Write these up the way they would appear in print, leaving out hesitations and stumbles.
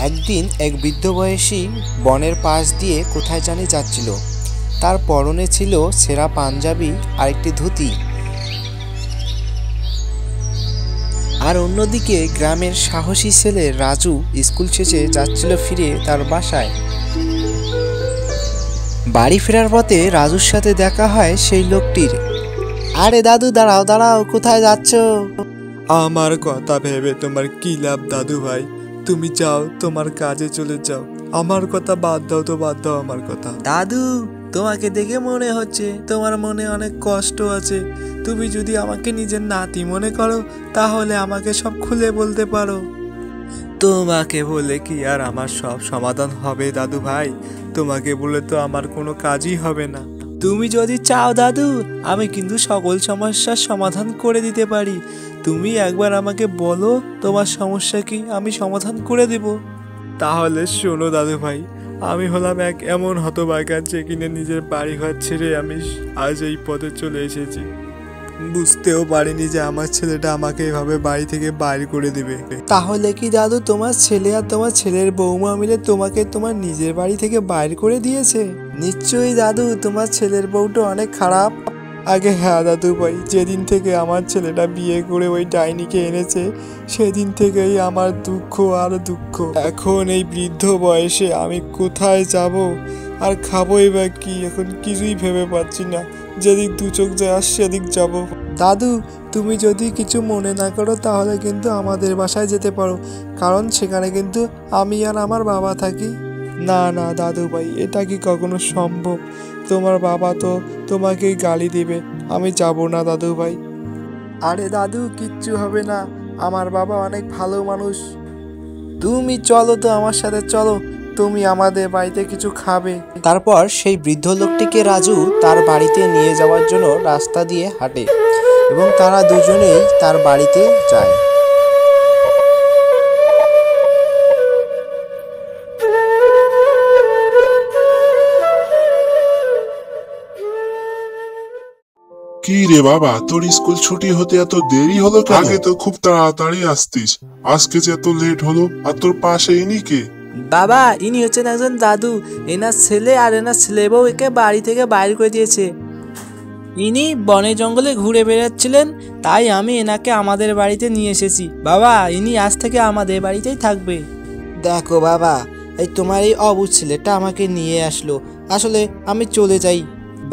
একদিন এক বৃদ্ধ বয়সী বনের পাশ দিয়ে কোথায় জানি যাচ্ছিল। তার পরনে ছিল ছেঁড়া পাঞ্জাবি আর একটি ধুতি। আর অন্যদিকে গ্রামের সাহসী ছেলে রাজু স্কুল শেষে যাচ্ছিল ফিরে তার বাসায়। বাড়ি ফেরার পথে রাজুর সাথে দেখা হয় সেই লোকটির। আরে দাদু, দাঁড়াও দাঁড়াও, কোথায় যাচ্ছ? আমার কথা ভেবে তোমার কি লাভ দাদু ভাই? তুমি যাও, তোমার কাজে চলে যাও। আমার কথা বাদ দাও তো, বাদ দাও আমার কথা। দাদু, তোমাকে দেখে মনে হচ্ছে তোমার মনে অনেক কষ্ট আছে। তুমি যদি আমাকে নিজের নাতি মনে করো তাহলে আমাকে সব খুলে বলতে পারো। তোমাকে বলে কি আর আমার সব সমাধান হবে দাদু ভাই? তোমাকে বলে তো আমার কোনো কাজই হবে না। তুমি যদি চাও দাদু, আমি কিন্তু সকল সমস্যার সমাধান করে দিতে পারি। তুমি একবার আমাকে বলো তোমার সমস্যা কি, আমি সমাধান করে দেব। তাহলে শোনো দাদু ভাই, আমি হলাম এক এমন হতভাগা যে কিনে নিজের বাড়িঘর ছেড়ে আমি আজ এই পথে চলে এসেছি। বুঝতেও পারিনি যে আমার ছেলেটা আমাকে এভাবে বাড়ি থেকে বাইর করে দেবে। তাহলে কি দাদু তোমার ছেলে আর তোমার ছেলের বৌমা মিলে তোমাকে তোমার নিজের বাড়ি থেকে বাইর করে দিয়েছে? নিশ্চয়ই দাদু, তোমার ছেলের বউটা অনেক খারাপ। আগে হ্যাঁ দাদু ভাই, যেদিন থেকে আমার ছেলেটা বিয়ে করে ওই ডাইনিকে এনেছে সেদিন থেকেই আমার দুঃখ আর দুঃখ। এখন এই বৃদ্ধ বয়সে আমি কোথায় যাব আর খাবোই বা কি, এখন কিছুই ভেবে পাচ্ছি না। যেদিক দু চোখ যায় আর সেদিক যাব। দাদু, তুমি যদি কিছু মনে না করো তাহলে কিন্তু আমাদের বাসায় যেতে পারো, কারণ সেখানে কিন্তু আমি আর আমার বাবা থাকি। না না দাদু ভাই, এটা কি কখনো সম্ভব? তোমার বাবা তো তোমাকেই গালি দিবে। আমি যাব না দাদু ভাই। আরে দাদু, কিচ্ছু হবে না, আমার বাবা অনেক ভালো মানুষ। তুমি চলো তো আমার সাথে, চলো, তুমি আমাদের বাড়িতে কিছু খাবে। তারপর সেই বৃদ্ধ লোকটিকে রাজু তার বাড়িতে নিয়ে যাওয়ার জন্য রাস্তা দিয়ে হাঁটে এবং তারা দুজনেই তার বাড়িতে যায়। কি রে বাবা, তোর স্কুল ছুটি হতে এত দেরি হলো কেন? আগে তো খুব তাড়াতাড়ি আসতিস, আজকে যে এত লেট হলো। আর তোর পাশে ইনি কে? বাবা, ইনি হচ্ছেন একজন দাদু। এনার ছেলে আর এনার ছেলে বউ একে বাড়ি থেকে বাইরে করে দিয়েছে। ইনি বনে জঙ্গলে ঘুরে বেড়াচ্ছিলেন, তাই আমি এনাকে আমাদের বাড়িতে নিয়ে এসেছি। বাবা, ইনি আজ থেকে আমাদের বাড়িতেই থাকবে। দেখো বাবা, এই তোমার এই অবুঝ ছেলেটা আমাকে নিয়ে আসলো। আসলে আমি চলে যাই,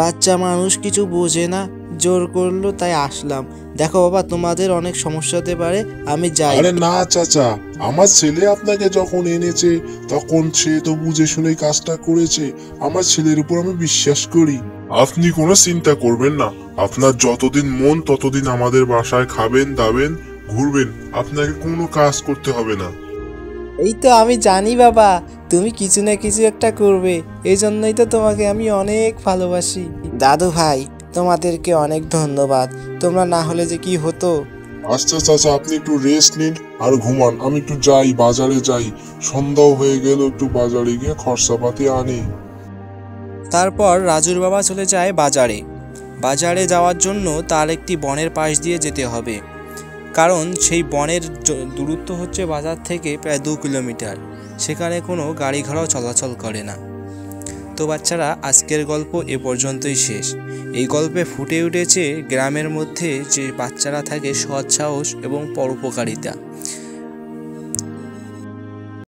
বাচ্চা মানুষ কিছু বোঝে না, জোর করলো তাই আসলাম। দেখো বাবা, তোমাদের অনেক সমস্যা হতে পারে, আমি যাই। আরে না চাচা, আমার ছেলে আপনাকে যখন এনেছে তখন সে তো বুঝে শুনে কাজটা করেছে। আমার ছেলের উপর আমি বিশ্বাস করি। আপনি কোনো চিন্তা করবেন না, আপনার যতদিন মন ততদিন আমাদের বাসায় খাবেন দাবেন ঘুরবেন, আপনাকে কোনো কাজ করতে হবে না। এই তো আমি জানি বাবা, তুমি কিছু না কিছু একটা করবে, এই জন্যই তো তোমাকে আমি অনেক ভালোবাসি। দাদু ভাই, তোমাদেরকে অনেক ধন্যবাদ, তোমরা না হলে যে কি হতো। আচ্ছা চাচা, আপনি একটু রেস্ট নিন আর ঘুমান। আমি একটু যাই, বাজারে যাই, সন্ধ্যাও হয়ে গেল, একটু বাজারে গিয়ে খরচাপাতি আনি। তারপর রাজুর বাবা চলে যায় বাজারে। বাজারে যাওয়ার জন্য তার একটি বনের পাশ দিয়ে যেতে হবে, কারণ সেই বনের দূরত্ব হচ্ছে বাজার থেকে প্রায় 2 কিলোমিটার। সেখানে কোনো গাড়ি ঘোড়াও চলাচল করে না। তো বাচ্চারা, আজকের গল্প এ পর্যন্তই শেষ। এই গল্পে ফুটে উঠেছে গ্রামের মধ্যে যে বাচ্চারা থাকে সৎ সাহস এবং পরোপকারিতা।